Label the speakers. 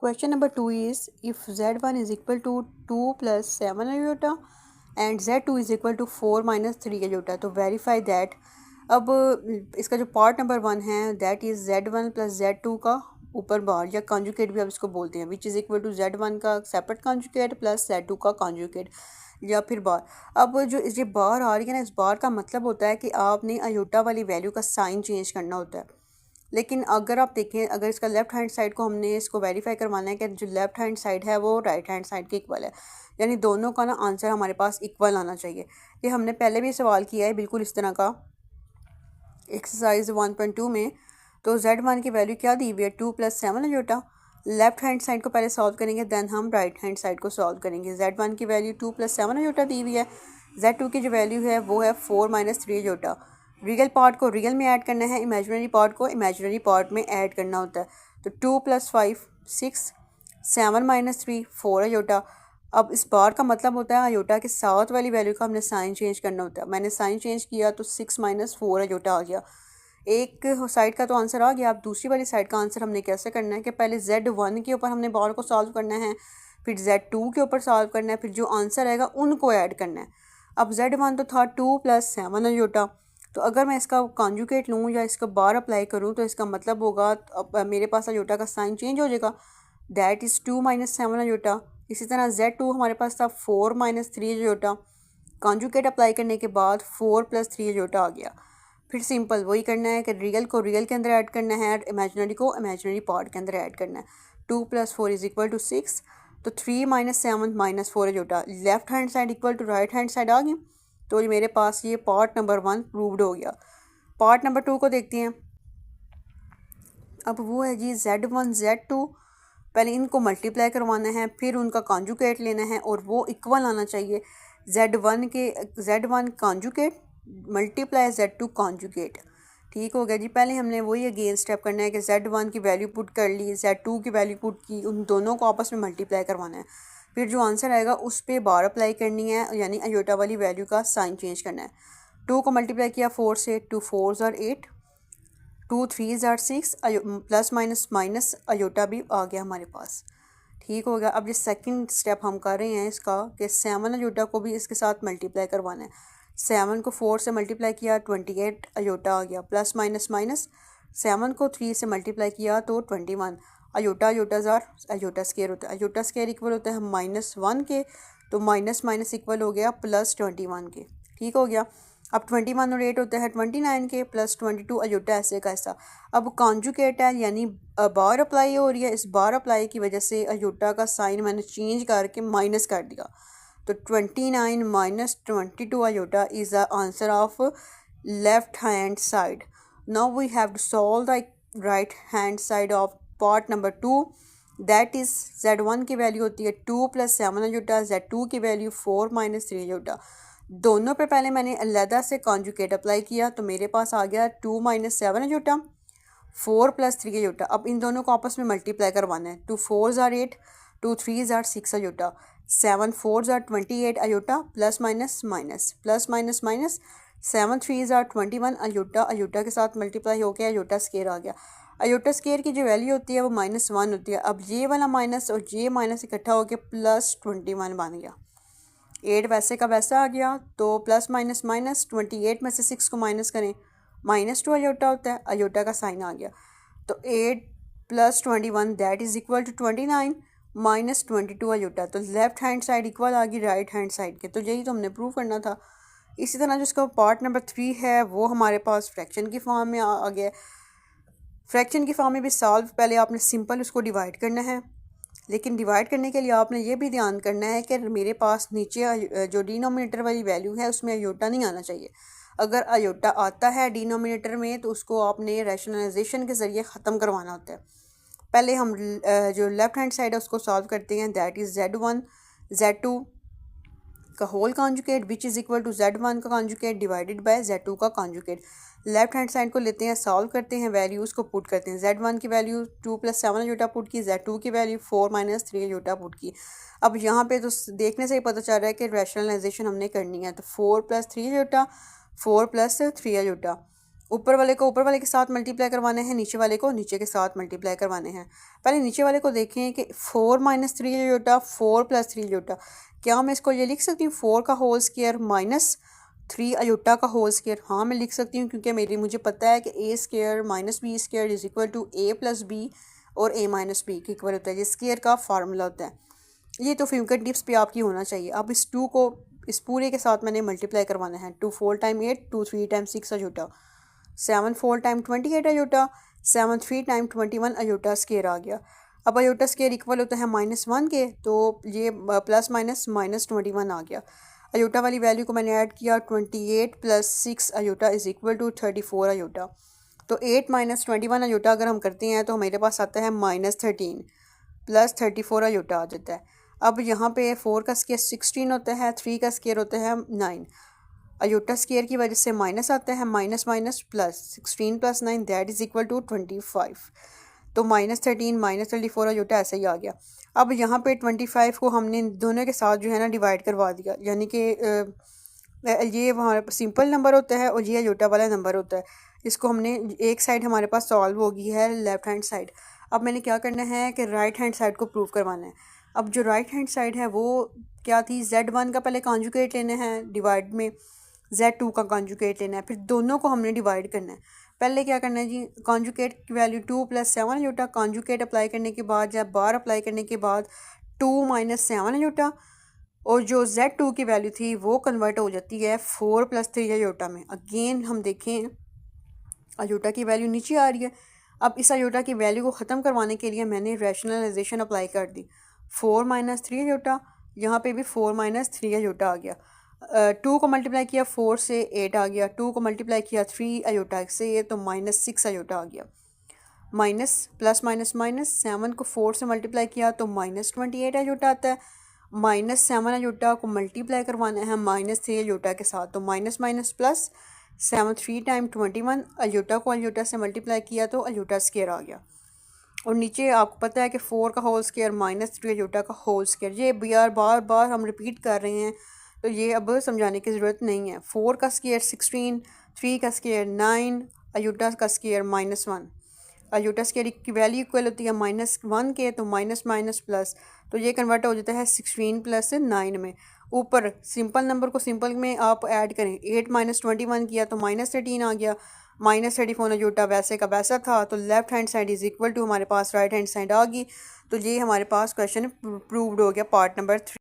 Speaker 1: Question number 2 is if z1 is equal to 2 plus 7 iota and z2 is equal to 4 minus 3 iota तो verify that। अब इसका जो part number 1 है that is z1 plus z2 का ऊपर बार या conjugate भी आप इसको बोलते हैं विच इज़ इक्वल टू z1 का सेपरेट कॉन्जुकेट प्लस z2 का कॉन्जुकेट या फिर बार। अब जो ये बार आ रही है ना, इस बार का मतलब होता है कि आपने आयोटा वाली वैल्यू का साइन चेंज करना होता है। लेकिन अगर आप देखें, अगर इसका लेफ़्ट हैंड साइड को हमने इसको वेरीफाई करवाना है कि जो लेफ़्ट हैंड साइड है वो राइट हैंड साइड के इक्वल है, यानी दोनों का ना आंसर हमारे पास इक्वल आना चाहिए। ये हमने पहले भी सवाल किया है बिल्कुल इस तरह का एक्सरसाइज 1.2 में। तो z1 की वैल्यू क्या दी हुई है 2 plus 7 iota. Left hand side को पहले सॉल्व करेंगे देन हम राइट हैंड साइड को सॉल्व करेंगे। z1 की वैल्यू 2 प्लस 7 आयोटा दी हुई है, z2 की जो वैल्यू है वो है 4 माइनस 3 आयोटा। रियल पार्ट को रियल में ऐड करना है, इमेजिनरी पार्ट को इमेजिनरी पार्ट में ऐड करना होता है। तो 2 प्लस 5 6, 7 माइनस 3 4 आयोटा। अब इस बार का मतलब होता है आयोटा के साथ वाली वैल्यू का हमने साइन चेंज करना होता है। मैंने साइन चेंज किया तो 6 माइनस 4 आयोटा आ गया। एक साइड का तो आंसर आ गया। अब दूसरी वाली साइड का आंसर हमने कैसे करना है कि पहले z1 के ऊपर हमने बार को सॉल्व करना है, फिर z2 के ऊपर सॉल्व करना है, फिर जो आंसर आएगा उनको ऐड करना है। अब z1 तो था 2 प्लस 7 आयोटा, तो अगर मैं इसका कॉन्जुगेट लूँ या इसका बार अप्लाई करूँ तो इसका मतलब होगा अब मेरे पास आयोटा का साइन चेंज हो जाएगा, दैट इज़ 2 माइनस 7 आयोटा। इसी तरह z2 हमारे पास था 4 माइनस 3 आयोटा। कॉन्जुगेट अप्लाई करने के बाद 4 प्लस 3 आयोटा आ गया। फिर सिंपल वही करना है कि रियल को रियल के अंदर ऐड करना है और इमेजिनरी को इमेजिनरी पार्ट के अंदर ऐड करना है। 2 प्लस 4 इज इक्वल टू 6, तो 3 minus 7 minus 4 iota. Left hand side equal to right hand side आ गई, तो मेरे पास ये पार्ट नंबर 1 प्रूव्ड हो गया। पार्ट नंबर 2 को देखते हैं। अब वो है जी z1 z2, पहले इनको मल्टीप्लाई करवाना है, फिर उनका कॉन्जुगेट लेना है और वो इक्वल आना चाहिए। z1 conjugate multiply z2 conjugate. ठीक हो गया जी। पहले हमने वही अगेन स्टेप करना है कि z1 की वैल्यू पुट कर ली, z2 की वैल्यू पुट की, उन दोनों को आपस में मल्टीप्लाई करवाना है। फिर जो आंसर आएगा उस पर बार अप्लाई करनी है, यानी आयोटा वाली वैल्यू का साइन चेंज करना है। 2 को मल्टीप्लाई किया 4 से, 2 4 are 8, 2 3 are 6, plus minus minus iota भी आ गया हमारे पास। ठीक हो गया। अब ये सेकंड स्टेप हम कर रहे हैं इसका कि 7 आयोटा को भी इसके साथ मल्टीप्लाई करवाना है। 7 को 4 से मल्टीप्लाई किया 28 आयोटा आ गया, प्लस माइनस माइनस 7 को 3 से मल्टीप्लाई किया तो 21। Iota iota jar iota square होता है, आयोटा स्केयर इक्वल होता है -1 के, तो माइनस माइनस इक्वल हो गया प्लस 21 के। ठीक हो गया। अब 21 और 8 होता है 29 के, प्लस 22 आयोटा ऐसे का ऐसा। अब कॉन्जुगेट है यानी बार अप्लाई हो रही है, इस बार अप्लाई की वजह से आयोटा का साइन मैंने चेंज करके माइनस कर दिया, तो 29 minus 22 iota is the answer of left hand side. Now we have to solve the right hand side of part number 2, that is z1 की वैल्यू होती है 2 प्लस 7 आयोटा, z2 की value 4 minus 3 iota. दोनों पे पहले मैंने अलहदा से कॉन्जुगेट अप्लाई किया तो मेरे पास आ गया 2 माइनस 7 आयोटा, 4 प्लस 3 आयोटा। अब इन दोनों को आपस में मल्टीप्लाई करवाना है। 2 4 are 8, 2 3 are 6 iota, 7 4 are 28 iota, plus minus minus plus minus minus 7 3 are 21 iota, iota के साथ मल्टीप्लाई हो गया, आयोटा स्केयर आ गया। आयोटा स्केयर की जो वैल्यू होती है वो -1 होती है। अब ये वाला माइनस और ये माइनस इकट्ठा होकर प्लस 21 बन गया। 8 वैसे का वैसा आ गया, तो प्लस माइनस माइनस 28 में से 6 को माइनस करें -2 आयोटा होता है, आयोटा का साइन आ गया। तो 8 plus 21 that is equal to 29 minus 22 iota. तो लेफ्ट हैंड साइड इक्वल आ गई राइट हैंड साइड के, तो यही तो हमने प्रूव करना था। इसी तरह जो इसका पार्ट नंबर 3 है वो हमारे पास फ्रैक्शन की फॉर्म में आ गया। फ्रैक्शन की फॉर्म में भी सॉल्व पहले आपने सिंपल उसको डिवाइड करना है, लेकिन डिवाइड करने के लिए आपने ये भी ध्यान करना है कि मेरे पास नीचे जो डिनोमिनेटर वाली वैल्यू है उसमें आयोटा नहीं आना चाहिए। अगर आयोटा आता है डिनोमिनेटर में तो उसको आपने रैशनलाइजेशन के ज़रिए ख़त्म करवाना होता है। पहले हम जो लेफ़्ट हैंड साइड है उसको सॉल्व करते हैं, दैट इज़ z1 z2 का whole conjugate which is equal to z1 का कॉन्जुगेट डिवाइडेड बाय z2 का कॉन्जुगेट। लेफ्ट हैंड साइड को लेते हैं, सॉल्व करते हैं, वैल्यूज़ को पुट करते हैं। z1 की वैल्यू 2 प्लस 7 आयोटा पुट की, z2 की वैल्यू 4 माइनस 3 आयोटा पुट की। अब यहाँ पे तो देखने से ही पता चल रहा है कि रैशनलाइजेशन हमने करनी है, तो 4 प्लस 3 आयोटा, 4 प्लस 3 आयोटा, ऊपर वाले को ऊपर वाले के साथ मल्टीप्लाई करवाने हैं, नीचे वाले को नीचे के साथ मल्टीप्लाई करवाने हैं। पहले नीचे वाले को देखें कि 4 - 3 अयोटा 4 + 3 अयोटा, क्या मैं इसको ये लिख सकती हूँ 4 का होल स्क्वायर माइनस 3 अयोटा का होल स्क्वायर? हाँ मैं लिख सकती हूँ, क्योंकि मुझे पता है कि a square minus B square is equal to a + b और a - b के इक्वल होता है। ये स्क्वायर का फार्मूला होता है। ये तो फिंगर टिप्स पे आपकी होना चाहिए। अब इस 2 को इस पूरे के साथ मैंने मल्टीप्लाई करवाना है। 2 4 time 8, 2 3 time 6 iota, 7 4 time 28 iota, 7 3 time 21 iota square आ गया। अब अयोटा स्क्वायर इक्वल होता है -1 के, तो ये प्लस माइनस -21 आ गया। अयोटा वाली वैल्यू को मैंने ऐड किया, 28 + 6 iota is equal to 34 iota. तो 8 - 21 अयोटा अगर हम करते हैं तो हमारे पास आता है -13 + 34 अयोटा आ जाता है। अब यहाँ पे 4 का स्क्वायर 16 होता है, 3 का स्क्वायर होता है 9। अयोटा स्क्वायर की वजह से माइनस आता है, minus minus plus, 16 + 9 that is equal to 25। तो -13 -34 अयोटा ऐसे ही आ गया। अब यहाँ पे 25 को हमने दोनों के साथ जो है ना डिवाइड करवा दिया, यानी कि ये वहाँ सिंपल नंबर होता है और ये अयोटा वाला नंबर होता है। इसको हमने एक साइड हमारे पास सॉल्व होगी है लेफ़्ट हैंड साइड। अब मैंने क्या करना है कि राइट हैंड साइड को प्रूव करवाना है। अब जो राइट हैंड साइड है वो क्या थी, Z1 का पहले कॉन्जुगेट लेना है डिवाइड में, Z2 का कॉन्जुगेट लेना है, फिर दोनों को हमने डिवाइड करना है। पहले क्या करना है जी, कॉन्जुगेट की वैल्यू 2 + 7 अयोटा, कॉन्जुगेट अप्लाई करने के बाद या बार अप्लाई करने के बाद 2 - 7 अयोटा, और जो Z2 की वैल्यू थी वो कन्वर्ट हो जाती है 4 + 3 अयोटा में। अगेन हम देखें अयोटा की वैल्यू नीचे आ रही है। अब इस अयोटा की वैल्यू को ख़त्म करवाने के लिए मैंने रैशनलाइजेशन अप्लाई कर दी। 4 - 3 अयोटा, यहाँ पे भी 4 - 3 अयोटा आ गया। 2 को मल्टीप्लाई किया 4 से 8 आ गया, 2 को मल्टीप्लाई किया 3 अयोटा से तो -6 अयोटा आ गया। माइनस प्लस माइनस माइनस 7 को 4 से मल्टीप्लाई किया तो -28 अयोटा आता है। -7 अयोटा को मल्टीप्लाई करवाना है -3 अयोटा के साथ, तो minus minus plus, 7 3 time 21 iota को अयोटा से मल्टीप्लाई किया तो अयोटा स्क्वायर आ गया। और नीचे आपको पता है कि 4 का होल स्क्वायर -3 अयोटा का होल स्क्वायर, ये बार बार हम रिपीट कर रहे हैं तो ये अब समझाने की ज़रूरत नहीं है। 4 का स्क्वायर 16, 3 का स्क्वायर 9, अयोटा का स्क्वायर -1। अयोटा स्क्वायर की वैल्यू इक्वल होती है -1 के, तो माइनस माइनस प्लस, तो ये कन्वर्ट हो जाता है 16 + 9 में। ऊपर सिंपल नंबर को सिंपल में आप ऐड करें, 8 - 21 किया तो -13 आ गया, -34 अयोटा वैसे का वैसा था। तो left hand side is equal to हमारे पास राइट हैंड साइड आ गई। तो ये हमारे पास क्वेश्चन प्रूव्ड हो गया, पार्ट नंबर 3।